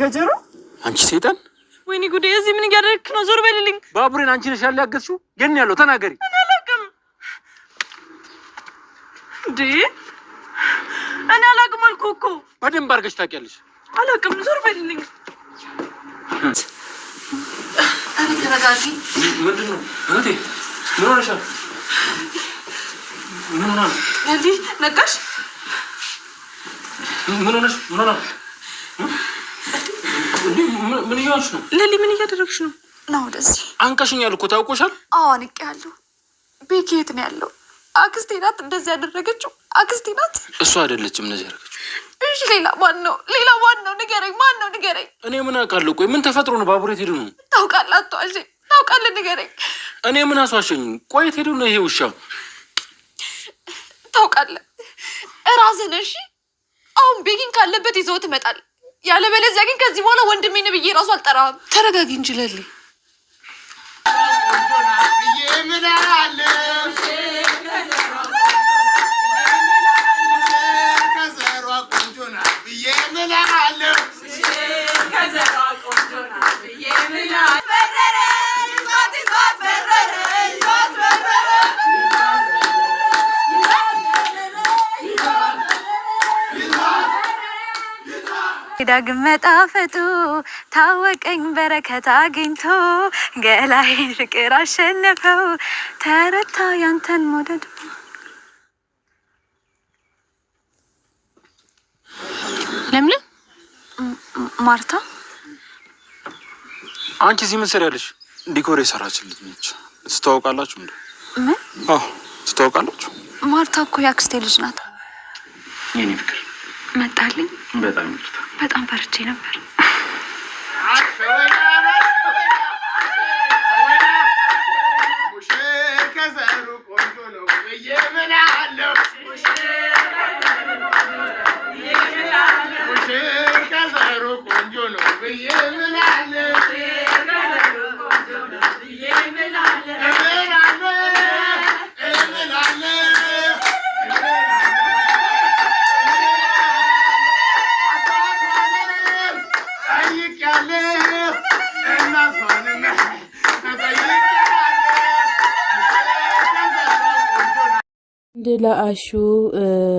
ገጀሮ አንቺ ሰይጣን ወይኔ ጉዴ እዚህ ምን ያደረክ ነው ዞር በልልኝ ባቡሬን አንቺ ነሽ ያላገዝሽው የኔ ያለው ተናገሪ እኔ አላቅም እኔ አላቅም አልኩህ እኮ በደንብ አድርገሽ ታውቂያለሽ አላቅም ዞር በልልኝ እኔ ተረጋጊ ምንድነው እህቴ ምን ሆነሻል ምን ሆነ እንዴ ነቃሽ ምን ሆነሽ ምን ሆነ ምን ይያልሽ ነው ለሊ ምን እያደረግሽ ነው ነው ወደዚህ አንቀሽኛል እኮ ታውቆሻል አዎ ንቄያለሁ ቤኪ የት ነው ያለው አክስቴ ናት እንደዚህ ያደረገችው አክስቴ ናት እሷ አይደለችም እንደዚህ ያደረገችው እሺ ሌላ ማን ነው ንገረኝ ማን ነው ንገረኝ እኔ ምን አውቃለሁ ቆይ ምን ተፈጥሮ ነው ባቡሬት ሄዱ ነው ታውቃለህ አትዋሽ ታውቃለህ ንገረኝ እኔ ምን አስዋሸኝ ቆይ ሄዱ ነው ይሄ ውሻ ታውቃለህ እራስህ ነሽ አሁን ቤኪን ካለበት ይዘው ትመጣለህ ያለበለዚያ ግን ከዚህ በኋላ ወንድሜ ነው ብዬ ራሱ አልጠራም ተረጋጊ እንጂ ለሊ ዳግም መጣፈጡ ታወቀኝ በረከት አግኝቶ ገላዬን ፍቅር አሸነፈው ተረታ ያንተን መውደድ ለምለም ማርታ አንቺ እዚህ ምን ሰሪያለሽ ዲኮር የሰራችልኝ ነች ትተዋወቃላችሁ እንዴ ምን አዎ ትተዋወቃላችሁ ማርታ እኮ ያክስቴ ልጅ ናት የኔ ፍቅር መጣልኝ በጣም ፈርቼ ነበር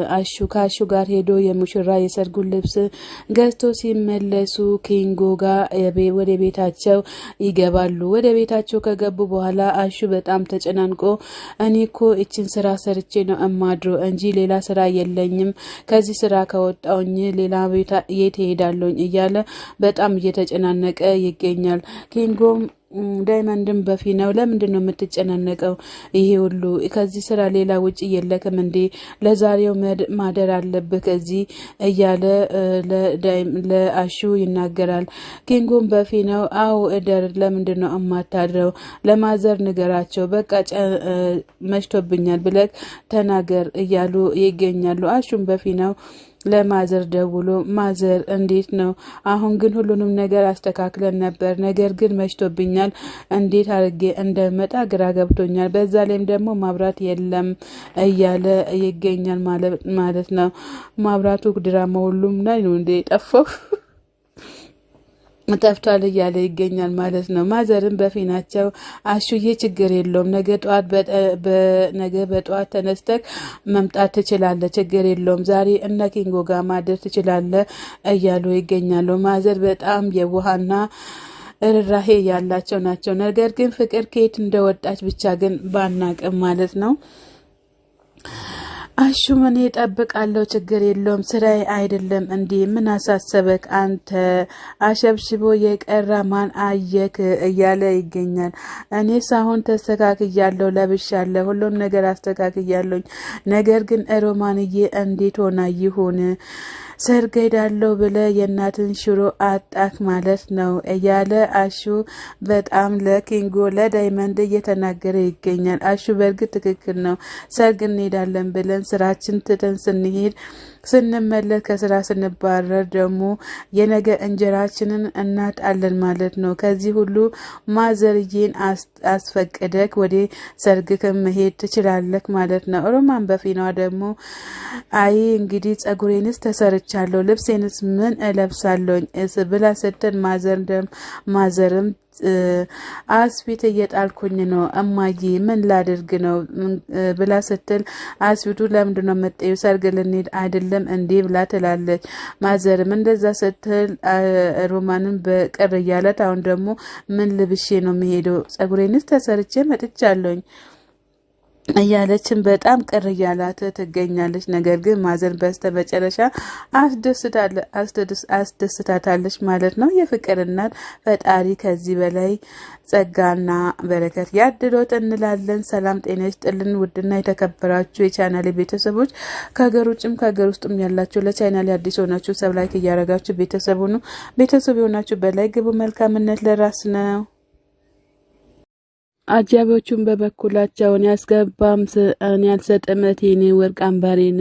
አሹ ከአሹ ጋር ሄዶ የሙሽራ የሰርጉን ልብስ ገዝቶ ሲመለሱ ኪንጎ ጋር ወደ ቤታቸው ይገባሉ። ወደ ቤታቸው ከገቡ በኋላ አሹ በጣም ተጨናንቆ እኔ እኮ እችን ስራ ሰርቼ ነው እማድሮ እንጂ ሌላ ስራ የለኝም፣ ከዚህ ስራ ከወጣውኝ ሌላ ቤት የት ሄዳለሁኝ እያለ በጣም እየተጨናነቀ ይገኛል። ኪንጎም ዳይመንድን በፊናው ለምንድን ነው የምትጨናነቀው? ይሄ ሁሉ ከዚህ ስራ ሌላ ውጪ የለክም እንዴ? ለዛሬው ማደር አለብህ ከዚህ እያለ ለአሹ ይናገራል። ኪንጎም በፊናው አው እደር፣ ለምንድን ነው እማታድረው? ለማዘር ንገራቸው፣ በቃ መሽቶብኛል ብለክ ተናገር እያሉ ይገኛሉ። አሹም በፊናው ለማዘር ደውሎ ማዘር እንዴት ነው? አሁን ግን ሁሉንም ነገር አስተካክለን ነበር፣ ነገር ግን መሽቶብኛል፣ እንዴት አድርጌ እንደመጣ ግራ ገብቶኛል፣ በዛ ላይም ደግሞ ማብራት የለም እያለ ይገኛል ማለት ነው። ማብራቱ ድራማ ሁሉም ላይ ነው እንደ ጠፋው ጠፍቷል እያለ ይገኛል ማለት ነው። ማዘርም በፊናቸው አሹዬ ችግር የለውም፣ ነገ በጠዋት ተነስተክ መምጣት ትችላለህ፣ ችግር የለውም፣ ዛሬ እነ ኪንጎ ጋር ማደር ትችላለህ እያሉ ይገኛሉ። ማዘር በጣም የዋህና ርህራሄ ያላቸው ናቸው። ነገር ግን ፍቅር ከየት እንደወጣች ብቻ ግን ባናቅም ማለት ነው። አሹ ምን እጠብቃለሁ፣ ችግር የለውም፣ ስራዬ አይደለም እንዴ? ምን አሳሰበክ አንተ? አሸብሽቦ የቀራ ማን አየክ እያለ ይገኛል። እኔስ አሁን ተስተካክያለሁ፣ ለብሻለሁ፣ ሁሉም ነገር አስተካክያለሁኝ። ነገር ግን ሮማንዬ እንዴት ሆና ይሁን ሰርግ ሄዳለሁ ብለ የእናትን ሽሮ አጣክ ማለት ነው እያለ አሹ በጣም ለኪንጎ ለዳይመንድ እየተናገረ ይገኛል። አሹ በእርግጥ ትክክል ነው። ሰርግ እንሄዳለን ብለን ስራችን ትተን ስንሄድ ስንመለስ ከስራ ስንባረር ደግሞ የነገ እንጀራችንን እናጣለን ማለት ነው። ከዚህ ሁሉ ማዘርዬን አስፈቅደክ ወደ ሰርግክ መሄድ ትችላለክ ማለት ነው። ሮማን በፊናዋ ደግሞ አይ እንግዲህ ጸጉሬንስ ተሰርቻለሁ ልብሴንስ ምን እለብሳለሁ ብላ ስትል ማዘርም አስፊት እየጣልኩኝ ነው እማዬ ምን ላድርግ ነው ብላ ስትል አስፊቱ ለምንድን ነው መጣዩ ሰርግ ልንሄድ አይደለም እንዴ ብላ ትላለች። ማዘርም እንደዛ ስትል ሮማንን በቅር እያለት አሁን ደግሞ ምን ልብሼ ነው መሄደው ጸጉሬንስ ተሰርቼ መጥቻለሁኝ እያለችን በጣም ቅር እያላት ትገኛለች። ነገር ግን ማዘር በስተመጨረሻ አስደስታታለች ማለት ነው። የፍቅር እናት ፈጣሪ ከዚህ በላይ ጸጋና በረከት ያድሎት እንላለን። ሰላም ጤና ይስጥልን ውድና የተከበራችሁ የቻናሌ ቤተሰቦች ከሀገር ውጭም ከሀገር ውስጥም ያላችሁ ለቻናሌ አዲስ ሆናችሁ ሰብስክራይብ እያደረጋችሁ ቤተሰብ የሆናችሁ በላይ ግቡ። መልካምነት ለራስ ነው። አጃቢዎቹን በበኩላቸውን ያስገባም እኔ አልሰጥም እቴን ወርቅ አምባሬን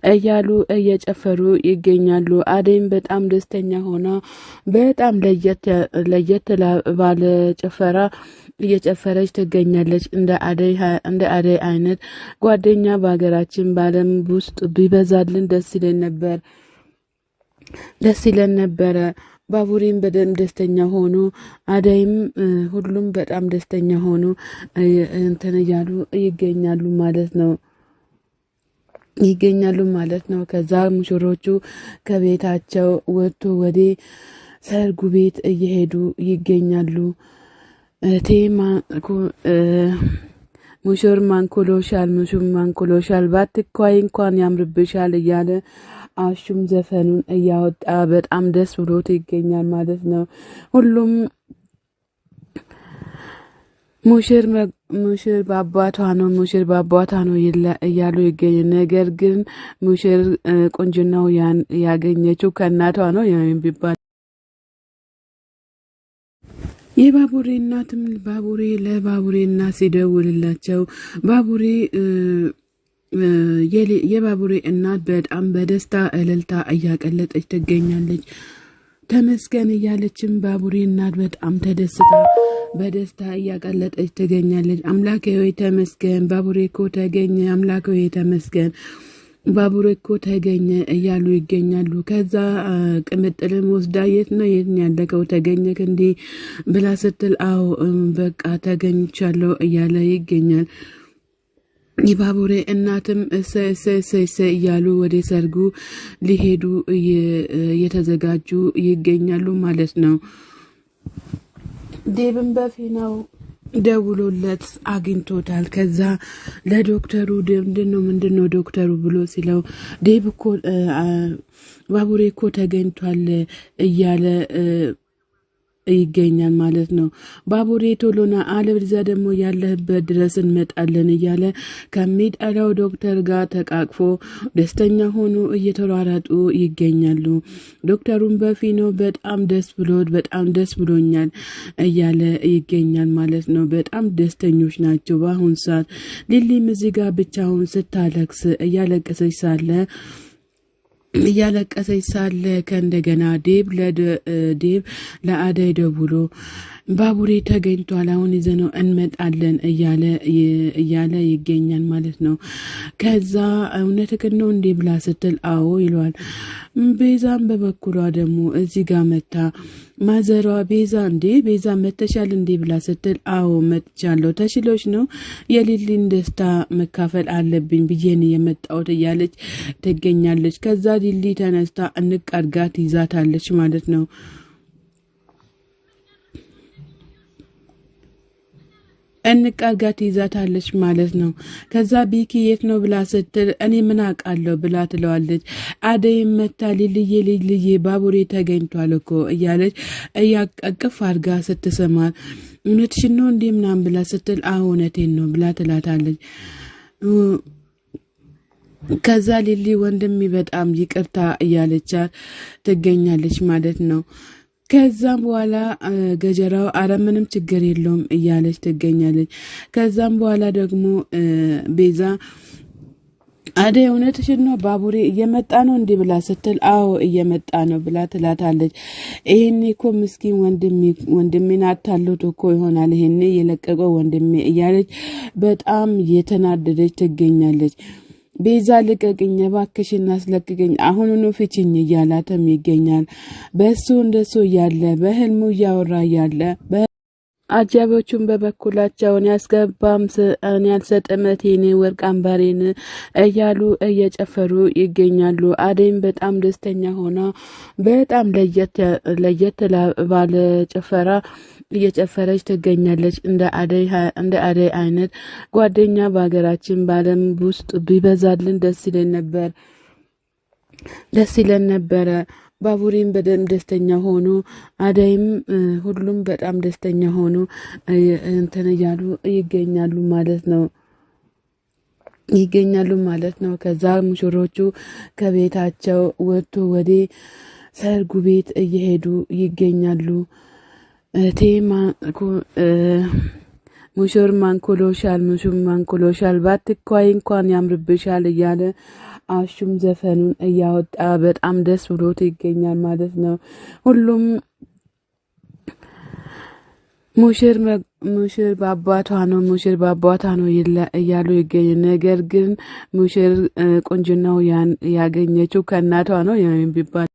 እያሉ እየጨፈሩ ይገኛሉ። አደይም በጣም ደስተኛ ሆና በጣም ለየት ባለ ጭፈራ እየጨፈረች ትገኛለች። እንደ አደይ አይነት ጓደኛ በሀገራችን በዓለም ውስጥ ቢበዛልን ደስ ይለን ነበረ። ባቡሬም በደም ደስተኛ ሆኖ አዳይም ሁሉም በጣም ደስተኛ ሆኖ እንትን እያሉ ይገኛሉ ማለት ነው። ከዛ ሙሽሮቹ ከቤታቸው ወጥቶ ወደ ሰርጉ ቤት እየሄዱ ይገኛሉ። ሙሽር ማንኮሎሻል ባትኳይ እንኳን ያምርብሻል እያለ አሹም ዘፈኑን እያወጣ በጣም ደስ ብሎት ይገኛል ማለት ነው። ሁሉም ሙሽር በአባቷ ነው እያሉ ይገኛል። ነገር ግን ሙሽር ቁንጅናው ያገኘችው ከእናቷ ነው የሚባል የባቡሬ እናትም ለባቡሬ እናት ሲደውልላቸው የባቡሬ እናት በጣም በደስታ እልልታ እያቀለጠች ትገኛለች። ተመስገን እያለችም ባቡሬ እናት በጣም ተደስታ በደስታ እያቀለጠች ትገኛለች። አምላኬ ሆይ ተመስገን፣ ባቡሬ እኮ ተገኘ፣ አምላኬ ሆይ ተመስገን፣ ባቡሬ እኮ ተገኘ እያሉ ይገኛሉ። ከዛ ቅምጥልም ወስዳ የት ነው ያለከው ተገኘክ እንዴ ብላ ስትል አዎ በቃ ተገኝቻለሁ እያለ ይገኛል። የባቡሬ እናትም እሰ እያሉ ወደ ሰርጉ ሊሄዱ እየተዘጋጁ ይገኛሉ ማለት ነው። ዴብም በፊናው ደውሎለት አግኝቶታል። ከዛ ለዶክተሩ ምንድነው ዶክተሩ ብሎ ሲለው ዴብ እኮ ባቡሬ እኮ ተገኝቷል እያለ ይገኛል ማለት ነው። ባቡሬ ቶሎና አለበለዚያ ደግሞ ያለህበት ድረስ እንመጣለን እያለ ከሚጠራው ዶክተር ጋር ተቃቅፎ ደስተኛ ሆኖ እየተሯሯጡ ይገኛሉ። ዶክተሩን በፊኖ በጣም ደስ ብሎኛል እያለ ይገኛል ማለት ነው። በጣም ደስተኞች ናቸው በአሁን ሰዓት። ሊሊም እዚህ ጋር ብቻውን ስታለቅስ እያለቀሰች ሳለ ከእንደገና ዴብ ለአደይ ደውሎ ባቡሬ ተገኝቷል አሁን ይዘነው እንመጣለን እያለ ይገኛል ማለት ነው። ከዛ እውነትህን ነው እንዴ ብላ ስትል አዎ ይለዋል። ቤዛም በበኩሏ ደግሞ እዚህ ጋር መታ ማዘሯ ቤዛ መተሻል እንዴ ብላ ስትል አዎ መጥቻለሁ፣ ተሽሎች ነው የሊሊን ደስታ መካፈል አለብኝ ብዬን የመጣሁት እያለች ትገኛለች። ከዛ ሊሊ ተነስታ እንቃርጋት ይዛታለች ማለት ነው። እንቃርጋት ይዛታለች ማለት ነው። ከዛ ቢኪ የት ነው ብላ ስትል እኔ ምን አውቃለሁ ብላ ትለዋለች። አደይ መታ ሊልዬ ባቡሬ ተገኝቷል እኮ እያለች እያቀቅፍ አድርጋ ስትሰማት እውነትሽን ነው እንዴ ምናምን ብላ ስትል አዎ እውነቴን ነው ብላ ትላታለች። ከዛ ሊሊ ወንድሜ በጣም ይቅርታ እያለቻት ትገኛለች ማለት ነው። ከዛም በኋላ ገጀራው አረ ምንም ችግር የለውም እያለች ትገኛለች። ከዛም በኋላ ደግሞ ቤዛ አደይ እውነትሽን ነው ባቡሬ እየመጣ ነው እንዲህ ብላ ስትል አዎ እየመጣ ነው ብላ ትላታለች። ይሄኔ እኮ ምስኪን ወንድሜን አታሉት እኮ ይሆናል ይሄኔ የለቀቀው ወንድሜ እያለች በጣም የተናደደች ትገኛለች። ቤዛ ልቀቅኝ እባክሽን አስለቅቅኝ አሁኑኑ ፍቺኝ እያላትም ይገኛል። በሱ እንደሱ እያለ በህልሙ እያወራ እያለ አጃቢዎቹን በበኩላቸውን ያስገባም እኔ አልሰጥም እቴን ወርቅ አምባሬን እያሉ እየጨፈሩ ይገኛሉ። አደይም በጣም ደስተኛ ሆና በጣም ለየት ባለ ጭፈራ እየጨፈረች ትገኛለች። እንደ አደይ አይነት ጓደኛ በሀገራችን በዓለም ውስጥ ቢበዛልን ደስ ይለን ነበረ። ባቡሬም በደም ደስተኛ ሆኖ አደይም ሁሉም በጣም ደስተኛ ሆኖ እንትን እያሉ ይገኛሉ ማለት ነው። ከዛ ሙሽሮቹ ከቤታቸው ወጥቶ ወደ ሰርጉ ቤት እየሄዱ ይገኛሉ። ሙሽር ማንኮሎሻል ባትኳይ እንኳን ያምርብሻል እያለ አሹም ዘፈኑን እያወጣ በጣም ደስ ብሎት ይገኛል ማለት ነው። ሁሉም ሙሽር በአባቷ ነው እያሉ ይገኙ። ነገር ግን ሙሽር ቁንጅናው ያገኘችው ከእናቷ ነው የሚባል